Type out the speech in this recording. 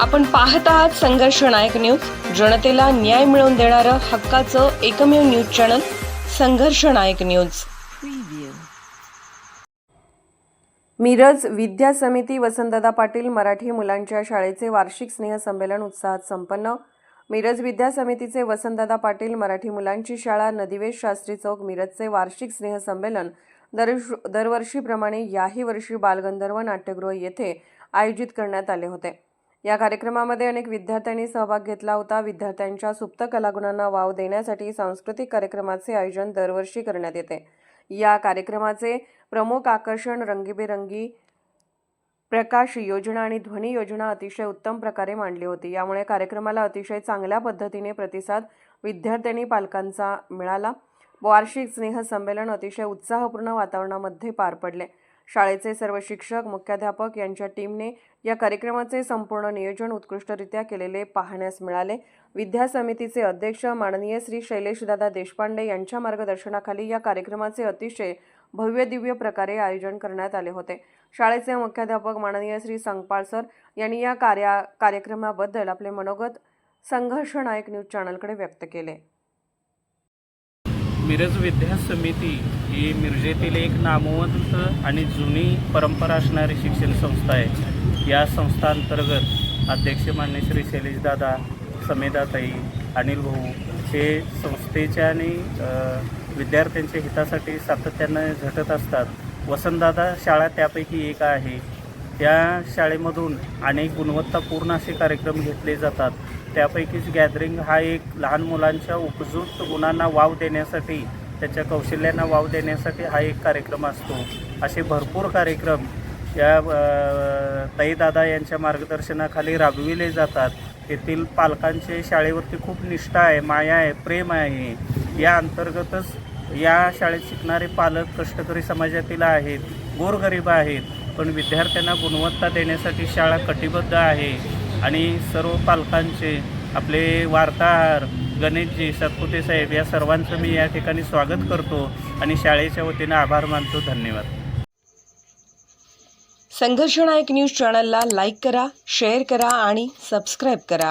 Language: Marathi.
आपण पाहत आहात संघर्ष नायक न्यूज, जनतेला न्याय मिळवून देणारं हक्काचं एकमेव न्यूज चॅनल संघर्ष नायक न्यूज। मिरज विद्या समिती वसंतदादा पाटील मराठी मुलांच्या शाळेचे वार्षिक स्नेहसंमेलन उत्साहात संपन्न। मिरज विद्या समितीचे वसंतदादा पाटील मराठी मुलांची शाळा नदिवेश शास्त्री चौक मिरजचे वार्षिक स्नेहसंमेलन दरवर्षीप्रमाणे याही वर्षी बालगंधर्व नाट्यगृह येथे आयोजित करण्यात आले होते। या कार्यक्रमामध्ये अनेक विद्यार्थ्यांनी सहभाग घेतला होता। विद्यार्थ्यांच्या सुप्त कलागुणांना वाव देण्यासाठी सांस्कृतिक कार्यक्रमाचे आयोजन दरवर्षी करण्यात येते। या कार्यक्रमाचे प्रमुख आकर्षण रंगीबेरंगी प्रकाश योजना आणि ध्वनी योजना अतिशय उत्तम प्रकारे मांडली होती। यामुळे कार्यक्रमाला अतिशय चांगल्या पद्धतीने प्रतिसाद विद्यार्थ्यांनी पालकांचा मिळाला। वार्षिक स्नेह संमेलन अतिशय उत्साहपूर्ण वातावरणामध्ये पार पडले। शाळेचे सर्व शिक्षक, मुख्याध्यापक यांच्या टीमने या कार्यक्रमाचे संपूर्ण नियोजन उत्कृष्टरित्या केलेले पाहण्यास मिळाले। विद्या समितीचे अध्यक्ष माननीय श्री शैलेशदादा देशपांडे यांच्या मार्गदर्शनाखाली या कार्यक्रमाचे अतिशय भव्य दिव्य प्रकारे आयोजन करण्यात आले होते। शाळेचे मुख्याध्यापक माननीय श्री संगपाळ सर यांनी या कार्यक्रमाबद्दल आपले मनोगत संघर्ष नायक न्यूज चॅनलकडे व्यक्त केले। मिरज विद्या समिती ही मिरजेतील एक नामवंत आणि जुनी परंपरा असणारी शिक्षण संस्था आहे। या संस्थांतर्गत अध्यक्ष मान्य श्री शैलेशदादा, समेदाताई, अनिल भाऊ हे संस्थेच्या आणि विद्यार्थ्यांच्या हितासाठी सातत्याने झटत असतात। वसंतदादा शाळा त्यापैकी एक आहे। त्या शाळेमधून अनेक गुणवत्तापूर्ण असे कार्यक्रम घेतले जातात। त्यापैकीच गॅदरिंग हा एक लहान मुलांच्या उपयुक्त गुणांना वाव देण्यासाठी, त्याच्या कौशल्यांना वाव देण्यासाठी हा एक कार्यक्रम असतो। असे भरपूर कार्यक्रम या ताईदादा यांच्या मार्गदर्शनाखाली राबविले जातात। येथील पालकांचे शाळेवरती खूप निष्ठा आहे, माया आहे, प्रेम आहे। या अंतर्गतच या शाळेत शिकणारे पालक कष्टकरी समाजातील आहेत, गोरगरीब आहेत, पण विद्यार्थ्यांना गुणवत्ता देण्यासाठी शाळा कटिबद्ध आहे। आणि सर्व पालकांचे, आपले वार्ताहर गणेशजी, सतपुते साहेब या सर्वांचं मी या ठिकाणी स्वागत करतो आणि शाळेच्या वतीने आभार मानतो। धन्यवाद। संघर्ष नायक न्यूज चॅनलला लाईक करा, शेअर करा आणि सबस्क्राईब करा।